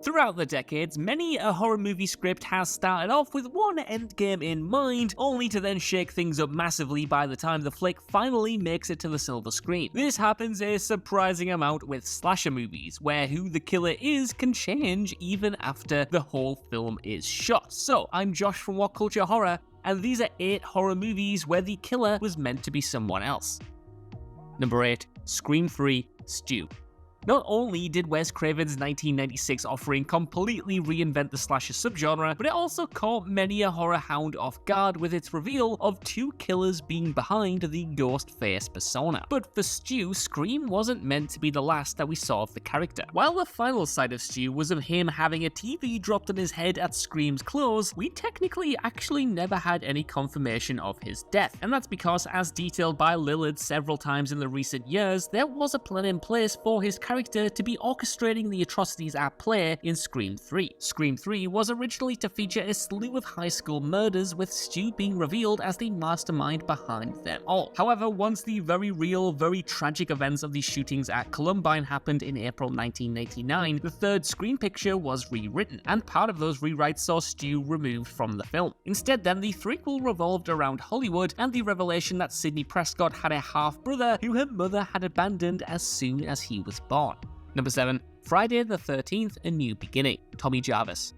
Throughout the decades, many a horror movie script has started off with one endgame in mind, only to then shake things up massively by the time the flick finally makes it to the silver screen. This happens a surprising amount with slasher movies, where who the killer is can change even after the whole film is shot. So, I'm Josh from What Culture Horror, and these are 8 horror movies where the killer was meant to be someone else. Number 8. Scream 3, Stew. Not only did Wes Craven's 1996 offering completely reinvent the slasher subgenre, but it also caught many a horror hound off guard with its reveal of 2 killers being behind the ghost face persona. But for Stu, Scream wasn't meant to be the last that we saw of the character. While the final side of Stu was of him having a TV dropped on his head at Scream's close, we technically actually never had any confirmation of his death. And that's because, as detailed by Lillard several times in the recent years, there was a plan in place for his character to be orchestrating the atrocities at play in Scream 3. Scream 3 was originally to feature a slew of high school murders, with Stu being revealed as the mastermind behind them all. However, once the very real, very tragic events of the shootings at Columbine happened in April 1989, the third Scream picture was rewritten, and part of those rewrites saw Stu removed from the film. Instead then, the threequel revolved around Hollywood and the revelation that Sidney Prescott had a half-brother who her mother had abandoned as soon as he was born. Number 7. Friday the 13th, A New Beginning, Tommy Jarvis.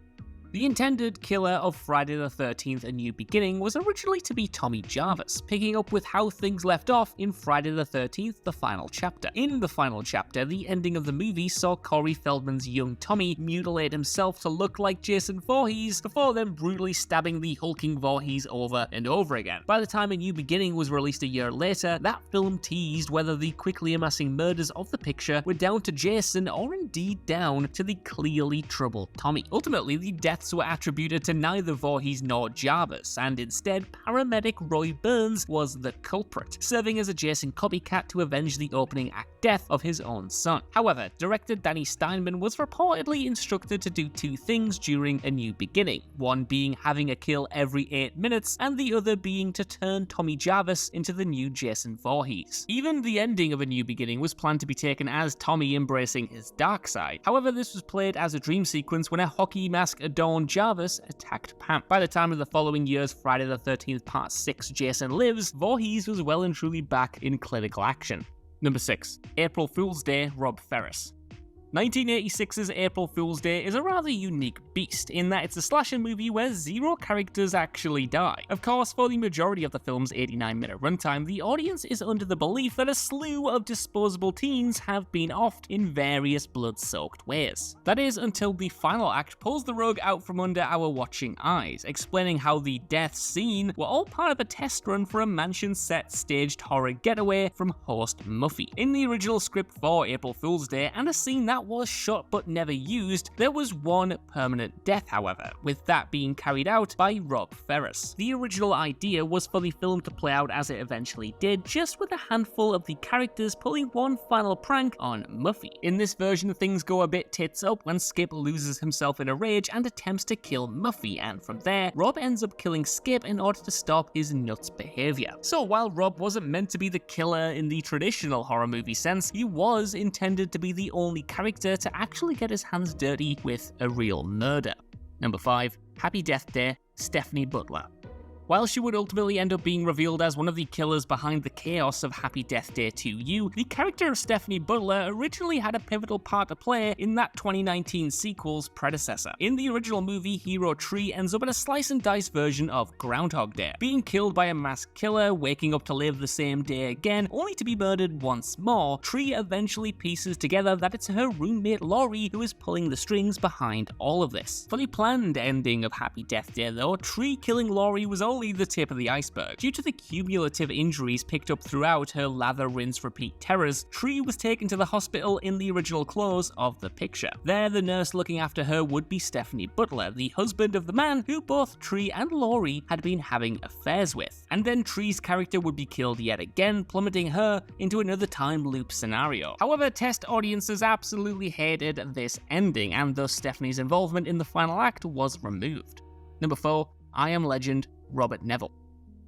The intended killer of Friday the 13th, A New Beginning was originally to be Tommy Jarvis, picking up with how things left off in Friday the 13th, The Final Chapter. In the final chapter, the ending of the movie saw Corey Feldman's young Tommy mutilate himself to look like Jason Voorhees, before then brutally stabbing the hulking Voorhees over and over again. By the time A New Beginning was released a year later, that film teased whether the quickly amassing murders of the picture were down to Jason or indeed down to the clearly troubled Tommy. Ultimately, the deaths were attributed to neither Voorhees nor Jarvis, and instead paramedic Roy Burns was the culprit, serving as a Jason copycat to avenge the opening act death of his own son. However, director Danny Steinman was reportedly instructed to do 2 things during A New Beginning, one being having a kill every 8 minutes, and the other being to turn Tommy Jarvis into the new Jason Voorhees. Even the ending of A New Beginning was planned to be taken as Tommy embracing his dark side. However, this was played as a dream sequence when a hockey mask adorned Jarvis attacked Pam. By the time of the following year's Friday the 13th Part 6 Jason Lives, Voorhees was well and truly back in clinical action. Number 6. April Fool's Day, Rob Ferris. 1986's April Fool's Day is a rather unique beast in that it's a slasher movie where 0 characters actually die. Of course, for the majority of the film's 89-minute runtime, the audience is under the belief that a slew of disposable teens have been offed in various blood-soaked ways. That is until the final act pulls the rug out from under our watching eyes, explaining how the deaths seen were all part of a test run for a mansion-set staged horror getaway from host Muffy. In the original script for April Fool's Day, and a scene that was shot but never used, there was one permanent death, however, with that being carried out by Rob Ferris. The original idea was for the film to play out as it eventually did, just with a handful of the characters pulling one final prank on Muffy. In this version, things go a bit tits up when Skip loses himself in a rage and attempts to kill Muffy, and from there, Rob ends up killing Skip in order to stop his nuts behavior. So while Rob wasn't meant to be the killer in the traditional horror movie sense, he was intended to be the only character to actually get his hands dirty with a real murder. Number 5. Happy Death Day, Stephanie Butler. While she would ultimately end up being revealed as one of the killers behind the chaos of Happy Death Day 2U, the character of Stephanie Butler originally had a pivotal part to play in that 2019 sequel's predecessor. In the original movie, hero Tree ends up in a slice-and-dice version of Groundhog Day, being killed by a masked killer, waking up to live the same day again, only to be murdered once more. Tree eventually pieces together that it's her roommate Laurie who is pulling the strings behind all of this. For the planned ending of Happy Death Day though, Tree killing Laurie was only the tip of the iceberg. Due to the cumulative injuries picked up throughout her lather, rinse, repeat terrors, Tree was taken to the hospital in the original close of the picture. There, the nurse looking after her would be Stephanie Butler, the husband of the man who both Tree and Laurie had been having affairs with. And then Tree's character would be killed yet again, plummeting her into another time loop scenario. However, test audiences absolutely hated this ending, and thus Stephanie's involvement in the final act was removed. Number 4. I Am Legend, Robert Neville.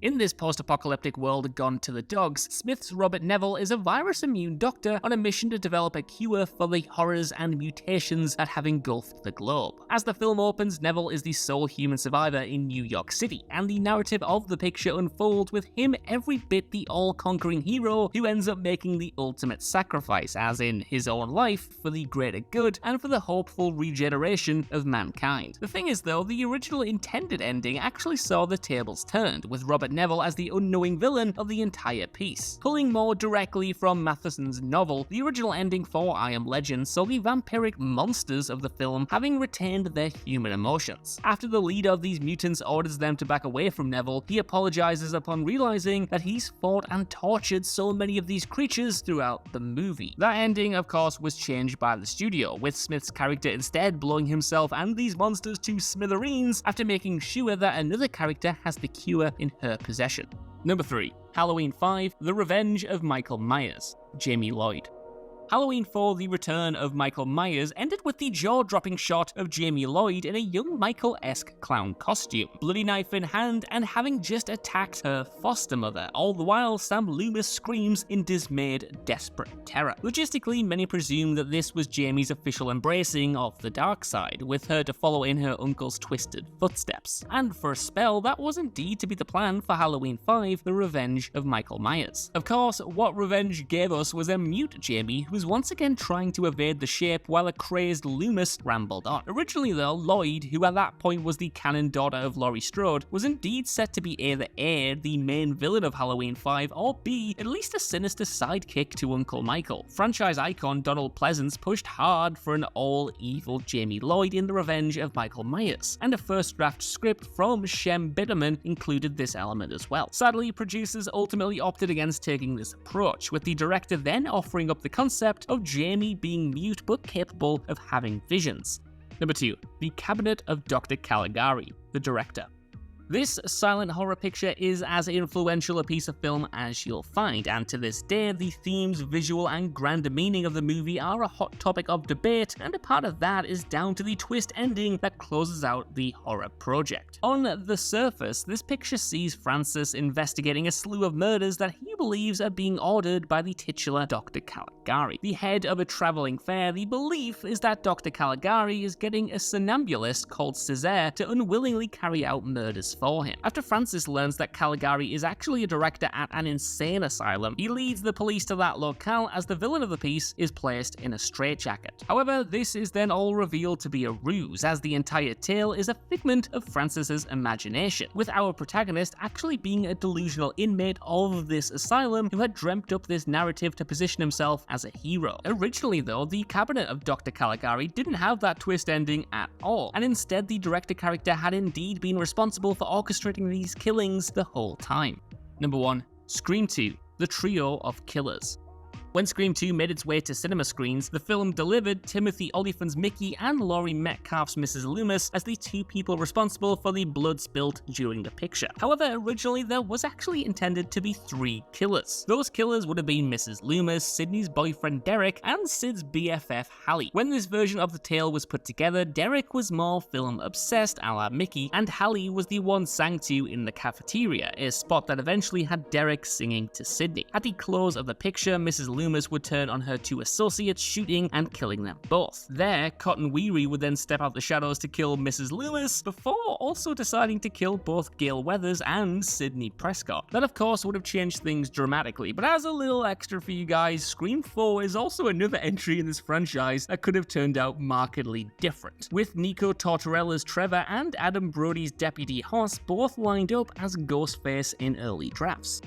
In this post-apocalyptic world gone to the dogs, Smith's Robert Neville is a virus-immune doctor on a mission to develop a cure for the horrors and mutations that have engulfed the globe. As the film opens, Neville is the sole human survivor in New York City, and the narrative of the picture unfolds with him every bit the all-conquering hero who ends up making the ultimate sacrifice, as in his own life, for the greater good and for the hopeful regeneration of mankind. The thing is though, the original intended ending actually saw the tables turned, with Robert Neville as the unknowing villain of the entire piece. Pulling more directly from Matheson's novel, the original ending for I Am Legend saw the vampiric monsters of the film having retained their human emotions. After the leader of these mutants orders them to back away from Neville, he apologizes upon realizing that he's fought and tortured so many of these creatures throughout the movie. That ending, of course, was changed by the studio, with Smith's character instead blowing himself and these monsters to smithereens after making sure that another character has the cure in her possession. Number 3. Halloween 5: The Revenge of Michael Myers, Jamie Lloyd. Halloween 4: The Return of Michael Myers ended with the jaw-dropping shot of Jamie Lloyd in a young Michael-esque clown costume, bloody knife in hand and having just attacked her foster mother. All the while, Sam Loomis screams in dismayed, desperate terror. Logistically, many presume that this was Jamie's official embracing of the dark side, with her to follow in her uncle's twisted footsteps. And for a spell, that was indeed to be the plan for Halloween 5: The Revenge of Michael Myers. Of course, what Revenge gave us was a mute Jamie who was once again trying to evade the shape while a crazed Loomis rambled on. Originally though, Lloyd, who at that point was the canon daughter of Laurie Strode, was indeed set to be either A, the main villain of Halloween 5, or B, at least a sinister sidekick to Uncle Michael. Franchise icon Donald Pleasance pushed hard for an all-evil Jamie Lloyd in The Revenge of Michael Myers, and a first draft script from Shem Bitterman included this element as well. Sadly, producers ultimately opted against taking this approach, with the director then offering up the concept of Jamie being mute but capable of having visions. Number 2. The Cabinet of Dr. Caligari, the director. This silent horror picture is as influential a piece of film as you'll find, and to this day, the themes, visual, and grand meaning of the movie are a hot topic of debate, and a part of that is down to the twist ending that closes out the horror project. On the surface, this picture sees Francis investigating a slew of murders that he believes are being ordered by the titular Dr. Caligari. The head of a traveling fair, the belief is that Dr. Caligari is getting a somnambulist called Césaire to unwillingly carry out murders for him. After Francis learns that Caligari is actually a director at an insane asylum, he leads the police to that locale as the villain of the piece is placed in a straitjacket. However, this is then all revealed to be a ruse, as the entire tale is a figment of Francis's imagination, with our protagonist actually being a delusional inmate of this asylum who had dreamt up this narrative to position himself as a hero. Originally though, the Cabinet of Dr. Caligari didn't have that twist ending at all, and instead the director character had indeed been responsible for orchestrating these killings the whole time. Number 1. Scream 2: The Trio of Killers. When Scream 2 made its way to cinema screens, the film delivered Timothy Olyphant's Mickey and Laurie Metcalf's Mrs. Loomis as the two people responsible for the blood spilt during the picture. However, originally there was actually intended to be 3 killers. Those killers would have been Mrs. Loomis, Sidney's boyfriend Derek, and Sid's BFF Hallie. When this version of the tale was put together, Derek was more film obsessed a la Mickey, and Hallie was the one sang to in the cafeteria, a spot that eventually had Derek singing to Sidney. At the close of the picture, Mrs. Loomis would turn on her 2 associates, shooting and killing them both. There, Cotton Weary would then step out the shadows to kill Mrs. Loomis, before also deciding to kill both Gale Weathers and Sidney Prescott. That of course would have changed things dramatically, but as a little extra for you guys, Scream 4 is also another entry in this franchise that could have turned out markedly different, with Nico Tortorella's Trevor and Adam Brody's Deputy Hoss both lined up as Ghostface in early drafts.